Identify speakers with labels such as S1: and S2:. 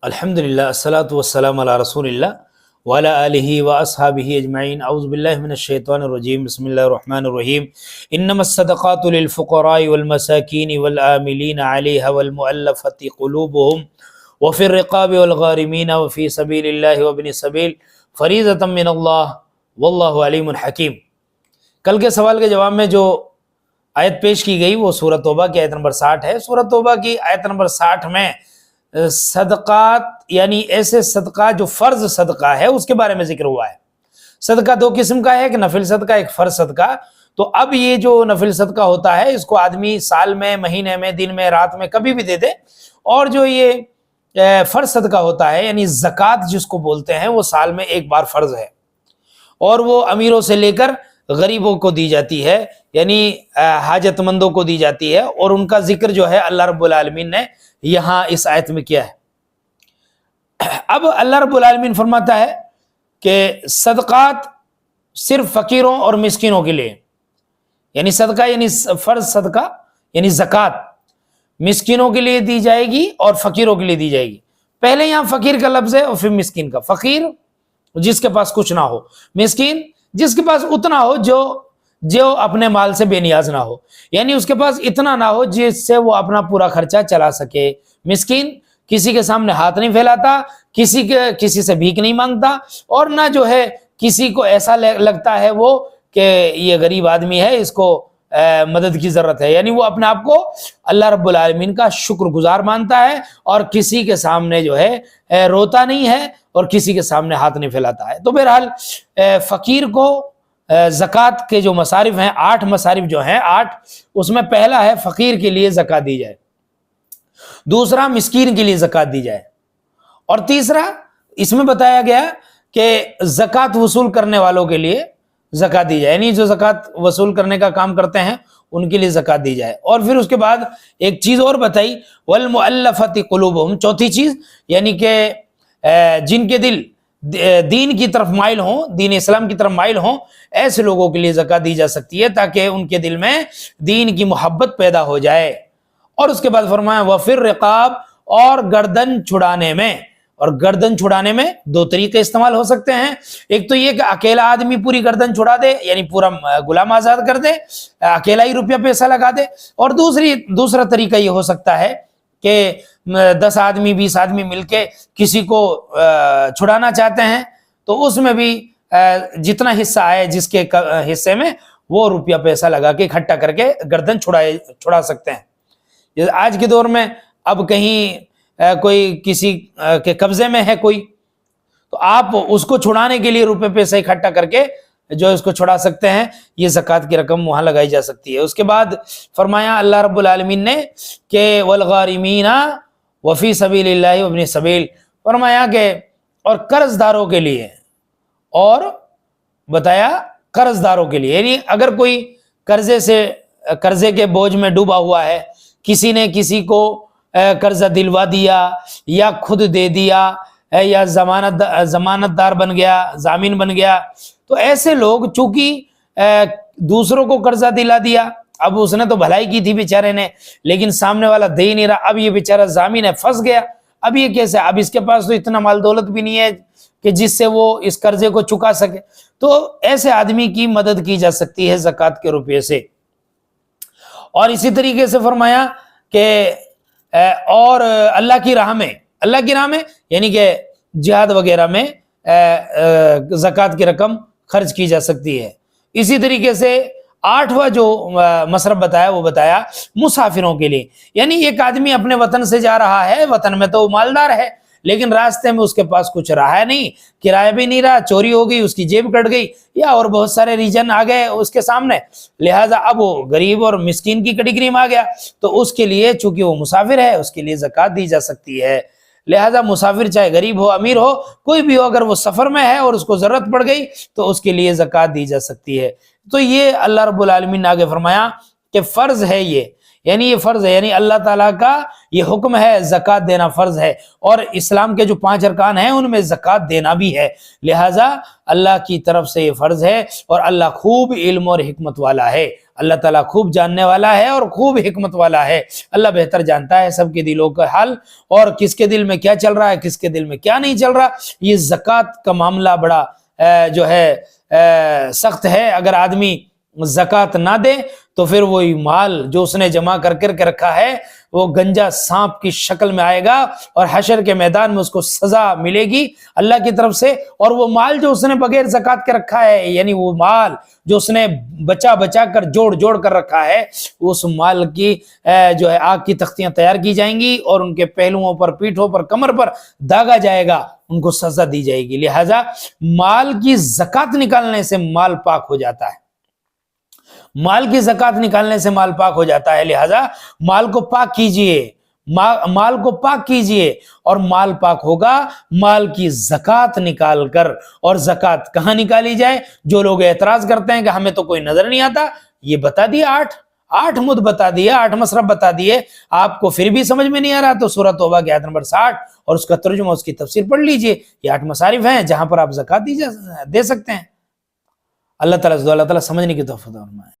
S1: الحمدللہ الصلاۃ والسلام علی رسول اللہ وعلی آلہ واصحابہ اجمعین اعوذ باللہ من الشیطان الرجیم بسم اللہ الرحمن الرحیم انما الصدقات للفقراء والمساکین والعاملین علیہا والمؤلفۃ قلوبهم وفی الرقاب والغارمین وفی سبیل اللہ وابن السبیل فریضۃ من اللہ واللہ علیم حکیم۔ کل کے سوال کے جواب میں جو آیت پیش کی گئی وہ سورۃ توبہ کی آیت نمبر 60 ہے۔ سورۃ توبہ کی آیت نمبر 60 میں صدقات یعنی ایسے صدقہ جو فرض صدقہ ہے اس کے بارے میں ذکر ہوا ہے۔ صدقہ دو قسم کا ہے، ایک نفل صدقہ، ایک فرض صدقہ۔ تو اب یہ جو نفل صدقہ ہوتا ہے اس کو آدمی سال میں، مہینے میں، دن میں، رات میں کبھی بھی دے دے، اور جو یہ فرض صدقہ ہوتا ہے یعنی زکوٰۃ جس کو بولتے ہیں وہ سال میں ایک بار فرض ہے، اور وہ امیروں سے لے کر غریبوں کو دی جاتی ہے، یعنی حاجت مندوں کو دی جاتی ہے، اور ان کا ذکر جو ہے اللہ رب العالمین نے یہاں اس آیت میں کیا ہے۔ اب اللہ رب العالمین فرماتا ہے کہ صدقات صرف فقیروں اور مسکینوں کے لیے، یعنی صدقہ یعنی فرض صدقہ یعنی زکوٰۃ مسکینوں کے لیے دی جائے گی اور فقیروں کے لیے دی جائے گی۔ پہلے یہاں فقیر کا لفظ ہے اور پھر مسکین کا۔ فقیر جس کے پاس کچھ نہ ہو، مسکین جس کے پاس اتنا ہو جو اپنے مال سے بے نیاز نہ ہو، یعنی اس کے پاس اتنا نہ ہو جس سے وہ اپنا پورا خرچہ چلا سکے۔ مسکین کسی کے سامنے ہاتھ نہیں پھیلاتا، کسی سے بھیک نہیں مانگتا، اور نہ جو ہے کسی کو ایسا لگتا ہے وہ کہ یہ غریب آدمی ہے، اس کو مدد کی ضرورت ہے، یعنی وہ اپنے آپ کو اللہ رب العالمین کا شکر گزار مانتا ہے، اور کسی کے سامنے جو ہے روتا نہیں ہے، اور کسی کے سامنے ہاتھ نہیں پھیلاتا ہے۔ تو بہرحال فقیر کو زکوٰۃ کے جو مصارف ہیں، 8 مصارف جو ہیں 8، اس میں پہلا ہے فقیر کے لیے زکوٰۃ دی جائے، دوسرا مسکین کے لیے زکوٰۃ دی جائے، اور تیسرا اس میں بتایا گیا کہ زکوٰۃ وصول کرنے والوں کے لیے زکوٰۃ دی جائے، یعنی جو زکوٰۃ وصول کرنے کا کام کرتے ہیں ان کے لیے زکوٰۃ دی جائے۔ اور پھر اس کے بعد ایک چیز اور بتائی، والمؤلفۃ قلوبہم، چوتھی چیز، یعنی کہ جن کے دل دین کی طرف مائل ہوں، دین اسلام کی طرف مائل ہوں، ایسے لوگوں کے لیے زکوٰۃ دی جا سکتی ہے تاکہ ان کے دل میں دین کی محبت پیدا ہو جائے۔ اور اس کے بعد فرمایا وفی الرقاب، اور گردن چھڑانے میں، اور گردن چھڑانے میں 2 طریقے استعمال ہو سکتے ہیں۔ ایک تو یہ کہ اکیلا آدمی پوری گردن چھڑا دے، یعنی پورا غلام آزاد کر دے، اکیلا ہی روپیہ پیسہ لگا دے، اور دوسرا طریقہ یہ ہو سکتا ہے کہ 10 آدمی 20 آدمی مل کے کسی کو چھڑانا چاہتے ہیں، تو اس میں بھی جتنا حصہ آئے جس کے حصے میں وہ روپیہ پیسہ لگا کے اکٹھا کر کے گردن چھڑا سکتے ہیں۔ آج کے دور میں اب کہیں کوئی کسی کے قبضے میں ہے کوئی، تو آپ اس کو چھڑانے کے لیے روپے پیسہ اکٹھا کر کے جو اس کو چھڑا سکتے ہیں، یہ زکوٰۃ کی رقم وہاں لگائی جا سکتی ہے۔ اس کے بعد فرمایا اللہ رب العالمین نے کہ والغارمین وفی سبیل اللہ وابن السبیل، فرمایا کہ اور قرض داروں کے لیے، اور بتایا قرض داروں کے لیے، یعنی اگر کوئی قرضے کے بوجھ میں ڈوبا ہوا ہے، کسی نے کسی کو قرضہ دلوا دیا یا خود دے دیا یا ضمانت دار بن گیا، ضامن بن گیا، تو ایسے لوگ چونکہ دوسروں کو قرضہ دلا دیا، اب اس نے تو بھلائی کی تھی بیچارے نے، لیکن سامنے والا دے ہی نہیں رہا، اب یہ بیچارہ ضامن ہے، پھنس گیا، اب یہ کیسے، اب اس کے پاس تو اتنا مال دولت بھی نہیں ہے کہ جس سے وہ اس قرضے کو چکا سکے، تو ایسے آدمی کی مدد کی جا سکتی ہے زکوٰۃ کے روپے سے۔ اور اسی طریقے سے فرمایا کہ اور اللہ کی راہ میں یعنی کہ جہاد وغیرہ میں زکوٰۃ کی رقم خرچ کی جا سکتی ہے۔ اسی طریقے سے 8واں جو مصرف بتایا وہ بتایا مسافروں کے لیے، یعنی ایک آدمی اپنے وطن سے جا رہا ہے، وطن میں تو مالدار ہے، لیکن راستے میں اس کے پاس کچھ رہا ہے نہیں، کرایہ بھی نہیں رہا، چوری ہو گئی، اس کی جیب کٹ گئی، یا اور بہت سارے ریجن آ گئے اس کے سامنے، لہٰذا اب وہ غریب اور مسکین کی کیٹیگری میں آ گیا، تو اس کے لیے چونکہ وہ مسافر ہے اس کے لیے زکوٰۃ دی جا سکتی ہے۔ لہٰذا مسافر چاہے غریب ہو امیر ہو کوئی بھی ہو، اگر وہ سفر میں ہے اور اس کو ضرورت پڑ گئی تو اس کے لیے زکوٰۃ دی جا سکتی ہے۔ تو یہ اللہ رب العالمین نے آگے فرمایا کہ فرض ہے یہ، یعنی یہ فرض ہے، یعنی اللہ تعالیٰ کا یہ حکم ہے زکوٰۃ دینا فرض ہے، اور اسلام کے جو 5 ارکان ہیں ان میں زکوٰۃ دینا بھی ہے، لہٰذا اللہ کی طرف سے یہ فرض ہے، اور اللہ خوب علم اور حکمت والا ہے، اللہ تعالیٰ خوب جاننے والا ہے اور خوب حکمت والا ہے، اللہ بہتر جانتا ہے سب کے دلوں کا حال، اور کس کے دل میں کیا چل رہا ہے، کس کے دل میں کیا نہیں چل رہا۔ یہ زکوٰۃ کا معاملہ بڑا جو ہے سخت ہے، اگر آدمی زکوٰۃ نہ دے تو پھر وہی مال جو اس نے جمع کر کے رکھا ہے وہ گنجا سانپ کی شکل میں آئے گا، اور حشر کے میدان میں اس کو سزا ملے گی اللہ کی طرف سے، اور وہ مال جو اس نے بغیر زکوٰۃ کے رکھا ہے، یعنی وہ مال جو اس نے بچا کر جوڑ کر رکھا ہے، اس مال کی جو ہے آگ کی تختیاں تیار کی جائیں گی، اور ان کے پہلوؤں پر، پیٹھوں پر، کمر پر داغا جائے گا، ان کو سزا دی جائے گی۔ لہذا مال کی زکوٰۃ نکالنے سے مال پاک ہو جاتا ہے، مال کی زکوٰۃ نکالنے سے مال پاک ہو جاتا ہے، لہذا مال کو پاک کیجئے، مال کو پاک کیجئے، اور مال پاک ہوگا مال کی زکوٰۃ نکال کر۔ اور زکوٰۃ کہاں نکالی جائے؟ جو لوگ اعتراض کرتے ہیں کہ ہمیں تو کوئی نظر نہیں آتا، یہ بتا دیا، 8 مد بتا دیا، 8 مصرف بتا دیے، آپ کو پھر بھی سمجھ میں نہیں آ رہا تو سورۃ توبہ کی آیت نمبر 60 اور اس کا ترجمہ، اس کی تفسیر پڑھ لیجئے، یہ 8 مصارف ہیں جہاں پر آپ زکوٰۃ دے سکتے ہیں۔ اللہ تعالیٰ سمجھنے کی توفیق عطا فرمائے۔